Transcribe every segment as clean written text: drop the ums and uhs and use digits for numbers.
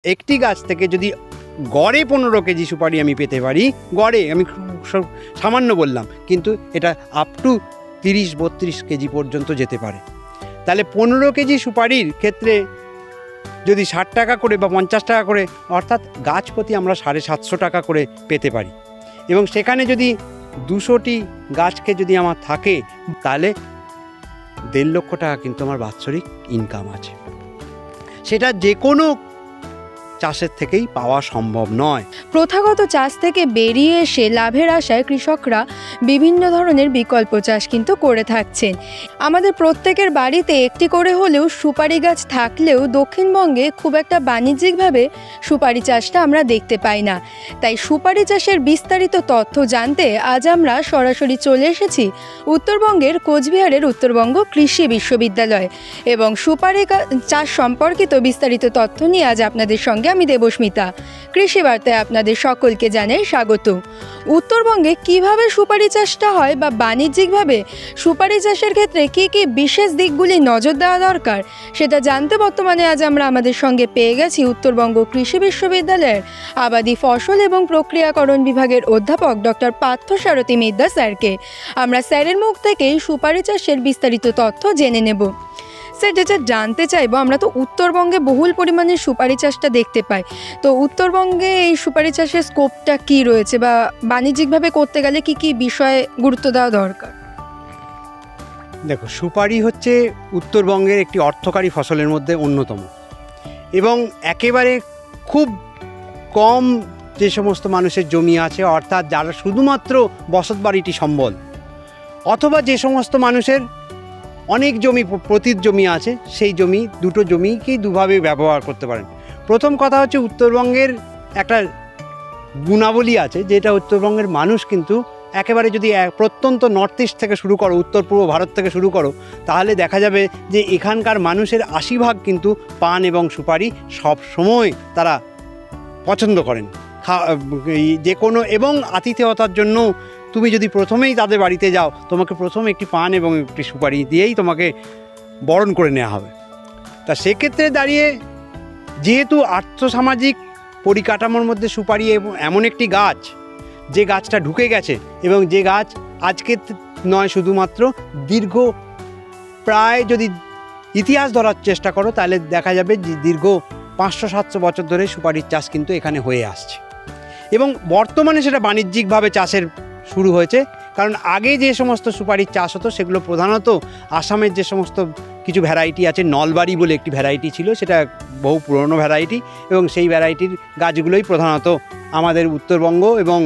একটি গাছ থেকে যদি গড়ে 15 কেজি সুপারি আমি পেতে পারি, গড়ে আমি সামান্য বললাম, কিন্তু এটা আপ টু 30-32 কেজি পর্যন্ত যেতে পারে। তাহলে 15 কেজি সুপারির ক্ষেত্রে যদি 60 টাকা করে বা 50 টাকা করে, অর্থাৎ গাছ প্রতি আমরা 750 টাকা করে পেতে পারি। এবং সেখানে যদি 200টি গাছকে যদি আমার থাকে, তাহলে 1.5 লক্ষ টাকা কিন্তু আমার বাৎসরিক ইনকাম আছে। সেটা যে কোনো চাষের থেকেই পাওয়া সম্ভব নয়। প্রথাগত চাষ থেকে বেরিয়ে এসে লাভের আশায় কৃষকরা বিভিন্ন ধরনের বিকল্প চাষ কিন্তু করে থাকছেন। আমাদের প্রত্যেকের বাড়িতে একটি করে হলেও সুপারি গাছ থাকলেও দক্ষিণবঙ্গে খুব একটা বাণিজ্যিকভাবে সুপারি চাষটা আমরা দেখতে পাই না। তাই সুপারি চাষের বিস্তারিত তথ্য জানতে আজ আমরা সরাসরি চলে এসেছি উত্তরবঙ্গের কোচবিহারের উত্তরবঙ্গ কৃষি বিশ্ববিদ্যালয় এবং সুপারি চাষ সম্পর্কিত বিস্তারিত তথ্য নিয়ে আজ আপনাদের সঙ্গে আমি দেবস্মিতা। কৃষি বার্তায় আপনাদের সকলকে জানাই স্বাগত। উত্তরবঙ্গে কিভাবে সুপারি চাষটা হয় বা বাণিজ্যিকভাবে সুপারি চাষের ক্ষেত্রে কী কী বিশেষ দিকগুলি নজর দেওয়া দরকার, সেটা জানতে বর্তমানে আজ আমরা আমাদের সঙ্গে পেয়ে গেছি উত্তরবঙ্গ কৃষি বিশ্ববিদ্যালয়ের আবাদি ফসল এবং প্রক্রিয়াকরণ বিভাগের অধ্যাপক ডক্টর পার্থসারথী মিদ্যা স্যারকে। আমরা স্যারের মুখ থেকেই সুপারি চাষের বিস্তারিত তথ্য জেনে নেব। স্যার, যেটা জানতে চাইবো, আমরা তো উত্তরবঙ্গে বহুল পরিমাণে সুপারি চাষটা দেখতে পাই, তো উত্তরবঙ্গে এই সুপারি চাষের স্কোপটা কি রয়েছে বা বাণিজ্যিকভাবে করতে গেলে কি কি বিষয়ে গুরুত্ব দেওয়া দরকার? দেখো, সুপারি হচ্ছে উত্তরবঙ্গের একটি অর্থকারী ফসলের মধ্যে অন্যতম, এবং একেবারে খুব কম যে সমস্ত মানুষের জমি আছে, অর্থাৎ যারা শুধুমাত্র বসতবাড়িটি সম্বল, অথবা যে সমস্ত মানুষের অনেক জমি প্রতির জমি আছে, সেই জমি দুটো জমিকেই দুভাবে ব্যবহার করতে পারেন। প্রথম কথা হচ্ছে উত্তরবঙ্গের একটা গুণাবলী আছে, যেটা উত্তরবঙ্গের মানুষ কিন্তু একেবারে যদি প্রত্যন্ত নর্থ ইস্ট থেকে শুরু করো, উত্তর পূর্ব ভারত থেকে শুরু করো, তাহলে দেখা যাবে যে এখানকার মানুষের 80% কিন্তু পান এবং সুপারি সব সময় তারা পছন্দ করেন যে কোনো, এবং আতিথেয়তার জন্য তুমি যদি প্রথমেই তাদের বাড়িতে যাও, তোমাকে প্রথমে একটি পান এবং একটি সুপারি দিয়েই তোমাকে বরণ করে নেওয়া হবে। তা সেক্ষেত্রে দাঁড়িয়ে যেহেতু আর্থসামাজিক পরিকাঠামোর মধ্যে সুপারি এমন একটি গাছ, যে গাছটা ঢুকে গেছে এবং যে গাছ আজকে নয়, শুধুমাত্র দীর্ঘ প্রায় যদি ইতিহাস ধরার চেষ্টা করো, তাহলে দেখা যাবে যে দীর্ঘ 500-700 বছর ধরে সুপারির চাষ কিন্তু এখানে হয়ে আসছে, এবং বর্তমানে সেটা বাণিজ্যিকভাবে চাষের শুরু হয়েছে। কারণ আগে যে সমস্ত সুপারির চাষ হতো সেগুলো প্রধানত আসামের যে সমস্ত কিছু ভ্যারাইটি আছে, নলবাড়ি বলে একটি ভ্যারাইটি ছিল, সেটা বহু পুরনো ভ্যারাইটি, এবং সেই ভ্যারাইটির গাছগুলোই প্রধানত আমাদের উত্তরবঙ্গ এবং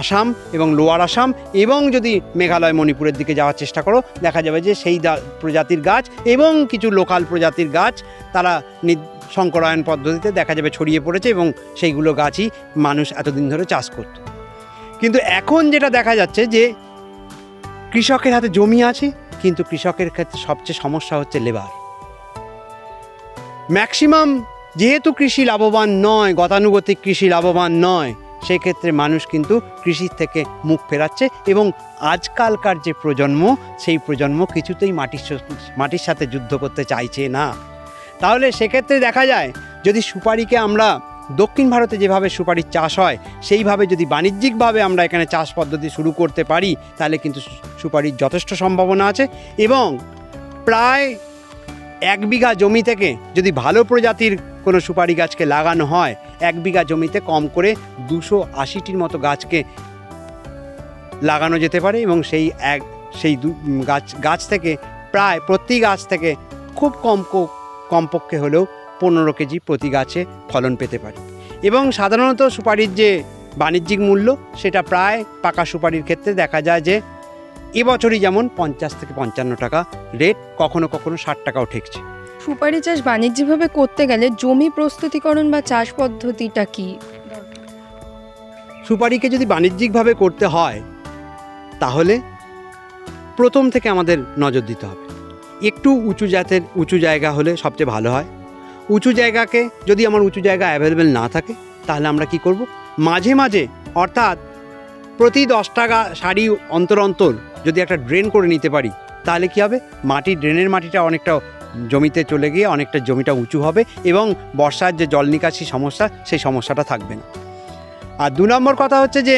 আসাম এবং লোয়ার আসাম এবং যদি মেঘালয় মণিপুরের দিকে যাওয়ার চেষ্টা করো, দেখা যাবে যে সেই প্রজাতির গাছ এবং কিছু লোকাল প্রজাতির গাছ তারা সংকরায়ন পদ্ধতিতে দেখা যাবে ছড়িয়ে পড়েছে, এবং সেইগুলো গাছই মানুষ এতদিন ধরে চাষ করত। কিন্তু এখন যেটা দেখা যাচ্ছে যে কৃষকের হাতে জমি আছে, কিন্তু কৃষকের ক্ষেত্রে সবচেয়ে সমস্যা হচ্ছে লেবার। ম্যাক্সিমাম যেহেতু কৃষি লাভবান নয়, গতানুগতিক কৃষি লাভবান নয়, সেক্ষেত্রে মানুষ কিন্তু কৃষির থেকে মুখ ফেরাচ্ছে, এবং আজকালকার যে প্রজন্ম, সেই প্রজন্ম কিছুতেই মাটির সাথে যুদ্ধ করতে চাইছে না। তাহলে সেক্ষেত্রে দেখা যায় যদি সুপারিকে আমরা দক্ষিণ ভারতে যেভাবে সুপারির চাষ হয়, সেইভাবে যদি বাণিজ্যিকভাবে আমরা এখানে চাষ পদ্ধতি শুরু করতে পারি, তাহলে কিন্তু সুপারির যথেষ্ট সম্ভাবনা আছে। এবং প্রায় 1 বিঘা জমি থেকে যদি ভালো প্রজাতির কোনো সুপারি গাছকে লাগানো হয়, 1 বিঘা জমিতে কম করে 280টির মতো গাছকে লাগানো যেতে পারে, এবং সেই গাছ থেকে প্রায় প্রতি গাছ থেকে খুব কমপক্ষে হলেও 15 কেজি প্রতি গাছে ফলন পেতে পারি। এবং সাধারণত সুপারির যে বাণিজ্যিক মূল্য, সেটা প্রায় পাকা সুপারির ক্ষেত্রে দেখা যায় যে এবছরই যেমন 50 থেকে 55 টাকা রেট, কখনো কখনো 60 টাকাও ঠেকছে। সুপারি চাষ বাণিজ্যিকভাবে করতে গেলে জমি প্রস্তুতিকরণ বা চাষ পদ্ধতিটা কি? সুপারিকে যদি বাণিজ্যিকভাবে করতে হয়, তাহলে প্রথম থেকে আমাদের নজর দিতে হবে। একটু উঁচু জায়গা হলে সবচেয়ে ভালো হয়। উঁচু জায়গাকে যদি আমার উঁচু জায়গা অ্যাভেলেবেল না থাকে, তাহলে আমরা কি করব, মাঝে মাঝে অর্থাৎ প্রতি 10 টাকা সারি অন্তর অন্তর যদি একটা ড্রেন করে নিতে পারি, তাহলে কি হবে, ড্রেনের মাটিটা অনেকটা জমিতে চলে গিয়ে অনেকটা জমিটা উঁচু হবে এবং বর্ষার যে জল নিকাশি সমস্যা সেই সমস্যাটা থাকবে না। আর 2 নম্বর কথা হচ্ছে যে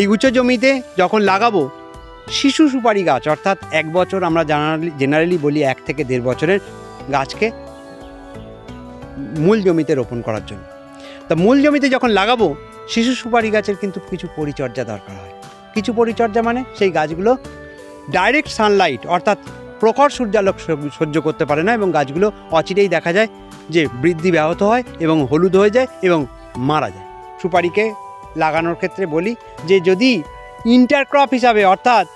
এই উঁচু জমিতে যখন লাগাবো শিশু সুপারি গাছ, অর্থাৎ 1 বছর, আমরা জেনারেলি বলি 1 থেকে 1.5 বছরের গাছকে মূল জমিতে রোপণ করার জন্য। তা মূল জমিতে যখন লাগাবো শিশু সুপারি গাছের কিন্তু কিছু পরিচর্যা দরকার হয়। কিছু পরিচর্যা মানে সেই গাছগুলো ডাইরেক্ট সানলাইট অর্থাৎ প্রখর সূর্যালোক সহ্য করতে পারে না এবং গাছগুলো অচিরেই দেখা যায় যে বৃদ্ধি ব্যাহত হয় এবং হলুদ হয়ে যায় এবং মারা যায়। সুপারিকে লাগানোর ক্ষেত্রে বলি যে যদি ইন্টারক্রপ হিসাবে অর্থাৎ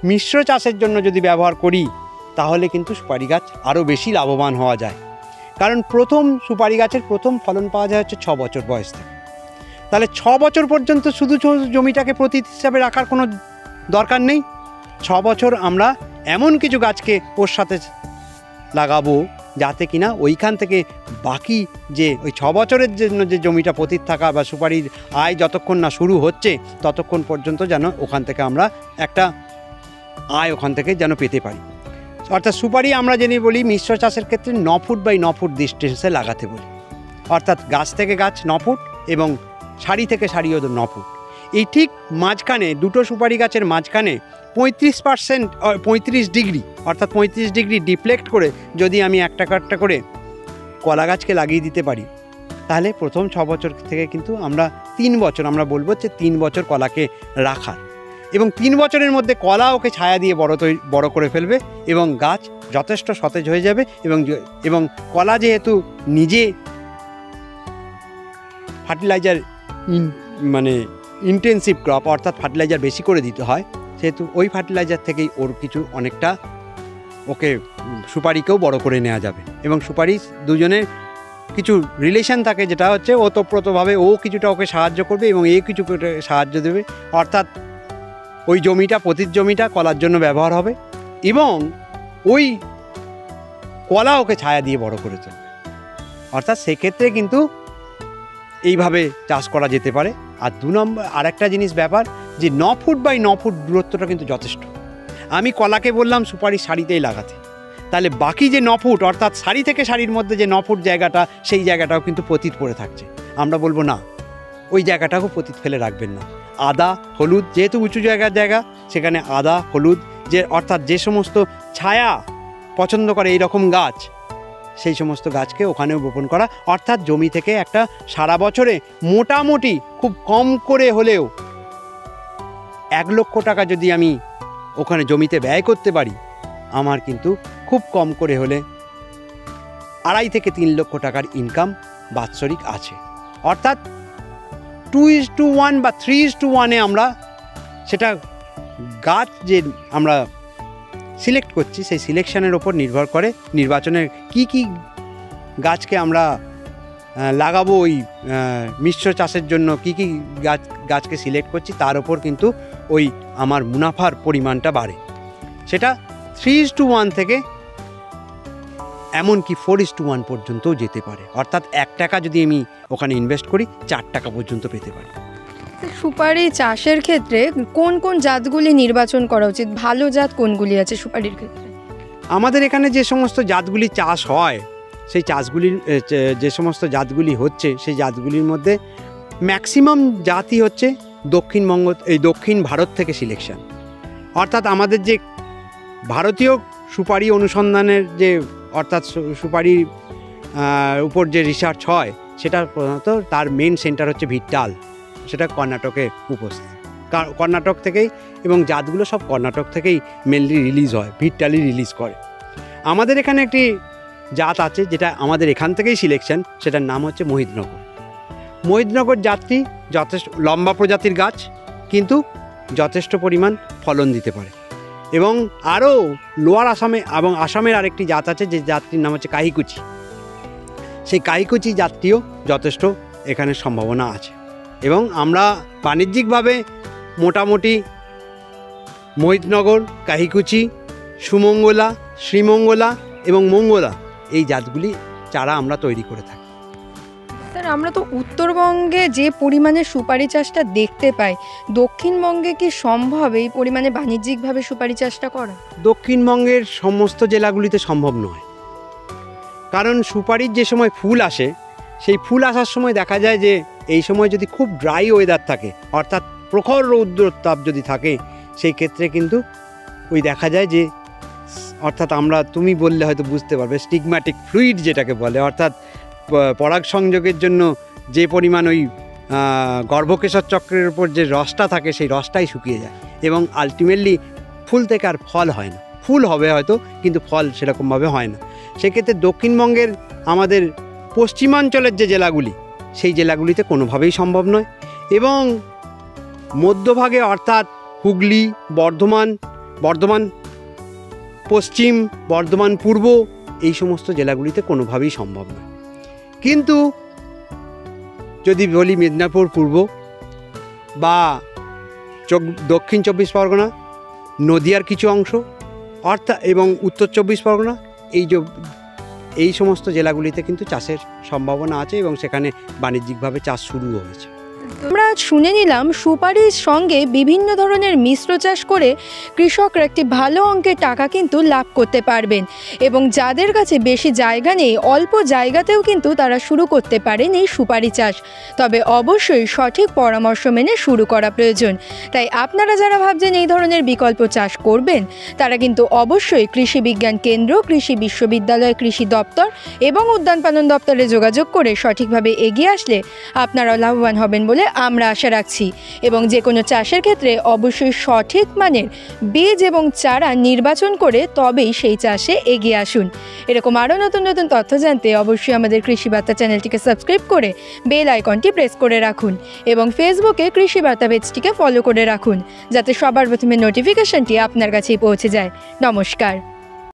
মিশ্র চাষের জন্য যদি ব্যবহার করি তাহলে কিন্তু সুপারি গাছ আরও বেশি লাভবান হওয়া যায়। কারণ প্রথম সুপারি গাছের প্রথম ফলন পাওয়া যায় হচ্ছে 6 বছর বয়স থেকে। তাহলে 6 বছর পর্যন্ত শুধু জমিটাকে প্রতীক হিসাবে রাখার কোনো দরকার নেই। 6 বছর আমরা এমন কিছু গাছকে ওর সাথে লাগাবো যাতে কিনা ওইখান থেকে বাকি যে ওই 6 বছরের জন্য যে জমিটা পতিত থাকা বা সুপারির আয় যতক্ষণ না শুরু হচ্ছে ততক্ষণ পর্যন্ত যেন ওখান থেকে আমরা একটা আয় ওখান থেকে যেন পেতে পারি। অর্থাৎ সুপারি আমরা জেনে বলি মিশ্র চাষের ক্ষেত্রে 9 ফুট বাই 9 ফুট ডিস্টেন্সে লাগাতে বলি। অর্থাৎ গাছ থেকে গাছ 9 ফুট এবং সারি থেকে সারিও 9 ফুট। এই ঠিক মাঝখানে দুটো সুপারি গাছের মাঝখানে 35 ডিগ্রি অর্থাৎ 35 ডিগ্রি ডিফ্লেক্ট করে যদি আমি একটা করে কলা গাছকে লাগিয়ে দিতে পারি তাহলে প্রথম 6 বছর থেকে কিন্তু আমরা 3 বছর আমরা বলবো যে 3 বছর কলাকে রাখার এবং 3 বছরের মধ্যে কলা ওকে ছায়া দিয়ে বড় করে ফেলবে এবং গাছ যথেষ্ট সতেজ হয়ে যাবে এবং কলা যেহেতু নিজে ফার্টিলাইজার মানে ইন্টেন্সিভ ক্রপ অর্থাৎ ফার্টিলাইজার বেশি করে দিতে হয়, সেহেতু ওই ফার্টিলাইজার থেকেই ওর কিছু অনেকটা ওকে সুপারিকেও বড় করে নেওয়া যাবে এবং সুপারি দুজনের কিছু রিলেশন থাকে যেটা হচ্ছে ওতপ্রোতভাবে ও কিছুটা ওকে সাহায্য করবে এবং এ কিছু সাহায্য দেবে। অর্থাৎ ওই জমিটা পতিত জমিটা কলার জন্য ব্যবহার হবে এবং ওই কলা ওকে ছায়া দিয়ে বড় করে চলবে। অর্থাৎ সেক্ষেত্রে কিন্তু এইভাবে চাষ করা যেতে পারে। আর 2 নম্বর আরেকটা জিনিস ব্যাপার যে 9 ফুট বাই 9 ফুট দূরত্বটা কিন্তু যথেষ্ট। আমি কলাকে বললাম সুপারি সারিতেই লাগাতে, তাহলে বাকি যে 9 ফুট অর্থাৎ সারি থেকে সারির মধ্যে যে 9 ফুট জায়গাটা সেই জায়গাটাও কিন্তু পতিত পড়ে থাকছে। আমরা বলবো না, ওই জায়গাটাকেও পতিত ফেলে রাখবেন না। আদা হলুদ যেহেতু উঁচু জায়গা সেখানে আদা হলুদ যে অর্থাৎ যে সমস্ত ছায়া পছন্দ করে এই রকম গাছ সেই সমস্ত গাছকে ওখানেও বপন করা। অর্থাৎ জমি থেকে একটা সারা বছরে মোটামুটি খুব কম করে হলেও 1 লক্ষ টাকা যদি আমি ওখানে জমিতে ব্যয় করতে পারি আমার কিন্তু খুব কম করে হলে 2.5 থেকে 3 লক্ষ টাকার ইনকাম বাৎসরিক আছে। অর্থাৎ 2:1 বা 3:1 আমরা সেটা গাছ যে আমরা সিলেক্ট করছি সেই সিলেকশনের ওপর নির্ভর করে নির্বাচনের কি গাছকে আমরা লাগাবো ওই মিশ্র চাষের জন্য কি গাছকে সিলেক্ট করছি তার ওপর কিন্তু ওই আমার মুনাফার পরিমাণটা বাড়ে। সেটা 3:1 থেকে এমনকি 4:1 পর্যন্তও যেতে পারে। অর্থাৎ 1 টাকা যদি আমি ওখানে ইনভেস্ট করি 4 টাকা পর্যন্ত পেতে পারি। সুপারি চাষের ক্ষেত্রে কোন কোন জাতগুলি নির্বাচন করা উচিত? ভালো জাত কোনগুলি আছে সুপারির ক্ষেত্রে? আমাদের এখানে যে সমস্ত জাতগুলি চাষ হয় সেই চাষগুলির যে সমস্ত জাতগুলি হচ্ছে সেই জাতগুলির মধ্যে ম্যাক্সিমাম জাতই হচ্ছে দক্ষিণ ভারত থেকে সিলেকশন। অর্থাৎ আমাদের যে ভারতীয় সুপারি অনুসন্ধানের যে অর্থাৎ সুপারির উপর যে রিসার্চ হয় সেটা প্রধানত তার মেন সেন্টার হচ্ছে ভিট্টাল, সেটা কর্ণাটকে উপস্থিত। কর্ণাটক থেকেই এবং জাতগুলো সব কর্ণাটক থেকেই মেনলি রিলিজ হয়, ভিট্টালই রিলিজ করে। আমাদের এখানে একটি জাত আছে যেটা আমাদের এখান থেকেই সিলেকশন, সেটার নাম হচ্ছে মোহিতনগর জাতটি যথেষ্ট লম্বা প্রজাতির গাছ কিন্তু যথেষ্ট পরিমাণ ফলন দিতে পারে। এবং আরও লোয়ার আসামে এবং আসামের আরেকটি জাত আছে যে জাতটির নাম হচ্ছে কাহিকুচি। সেই কাহিকুচি জাতটিও যথেষ্ট এখানে সম্ভাবনা আছে এবং আমরা বাণিজ্যিকভাবে মোটামুটি মোহিতনগর, কাহিকুচি, সুমঙ্গলা, শ্রীমঙ্গলা এবং মঙ্গলা এই জাতগুলি চারা আমরা তৈরি করে থাকি। স্যার, আমরা তো উত্তরবঙ্গে যে পরিমাণে সুপারি চাষটা দেখতে পাই, দক্ষিণবঙ্গে কি সম্ভব এই পরিমাণে বাণিজ্যিকভাবে সুপারি চাষটা করা? দক্ষিণবঙ্গের সমস্ত জেলাগুলিতে সম্ভব নয়, কারণ সুপারির যে সময় ফুল আসে সেই ফুল আসার সময় দেখা যায় যে এই সময় যদি খুব ড্রাই ওয়েদার থাকে, অর্থাৎ প্রখর রৌদ্রতাপ যদি থাকে, সেই ক্ষেত্রে কিন্তু ওই দেখা যায় যে, অর্থাৎ তুমি বললে হয়তো বুঝতে পারবে, স্টিগম্যাটিক ফ্লুইড যেটাকে বলে, অর্থাৎ পরাগ সংযোগের জন্য যে পরিমাণ ওই গর্ভকেশর চক্রের উপর যে রসটা থাকে সেই রসটাই শুকিয়ে যায় এবং আলটিমেটলি ফুল থেকে আর ফল হয় না। ফুল হবে হয়তো, কিন্তু ফল সেরকমভাবে হয় না। সেক্ষেত্রে দক্ষিণবঙ্গের আমাদের পশ্চিমাঞ্চলের যে জেলাগুলি, সেই জেলাগুলিতে কোনোভাবেই সম্ভব নয়। এবং মধ্যভাগে অর্থাৎ হুগলি, বর্ধমান পশ্চিম, বর্ধমান পূর্ব, এই সমস্ত জেলাগুলিতে কোনোভাবেই সম্ভব নয়। কিন্তু যদি বলি মেদিনীপুর পূর্ব বা দক্ষিণ 24 পরগনা, নদিয়ার কিছু অংশ অর্থাৎ এবং উত্তর 24 পরগনা, এই সমস্ত জেলাগুলিতে কিন্তু চাষের সম্ভাবনা আছে এবং সেখানে বাণিজ্যিকভাবে চাষ শুরুও হয়েছে। আমরা শুনে নিলাম সুপারির সঙ্গে বিভিন্ন ধরনের মিশ্র চাষ করে কৃষকরা একটি ভালো অঙ্কের টাকা কিন্তু লাভ করতে পারবেন এবং যাদের কাছে বেশি জায়গা নেই, অল্প জায়গাতেও কিন্তু তারা শুরু করতে পারেন এই সুপারি চাষ। তবে অবশ্যই সঠিক পরামর্শ মেনে শুরু করা প্রয়োজন। তাই আপনারা যারা ভাবছেন এই ধরনের বিকল্প চাষ করবেন, তারা কিন্তু অবশ্যই কৃষি বিজ্ঞান কেন্দ্র, কৃষি বিশ্ববিদ্যালয়, কৃষি দপ্তর এবং উদ্যান পালন দপ্তরে যোগাযোগ করে সঠিকভাবে এগিয়ে আসলে আপনারা লাভবান হবেন বলে আমরা আশা রাখছি। এবং যে কোনো চাষের ক্ষেত্রে অবশ্যই সঠিক মানের বীজ এবং চারা নির্বাচন করে তবেই সেই চাষে এগিয়ে আসুন। এরকম আরও নতুন নতুন তথ্য জানতে অবশ্যই আমাদের কৃষি বার্তা চ্যানেলটিকে সাবস্ক্রাইব করে বেল আইকনটি প্রেস করে রাখুন এবং ফেসবুকে কৃষি বার্তা পেজটিকে ফলো করে রাখুন, যাতে সবার প্রথমে নোটিফিকেশনটি আপনার কাছেই পৌঁছে যায়। নমস্কার।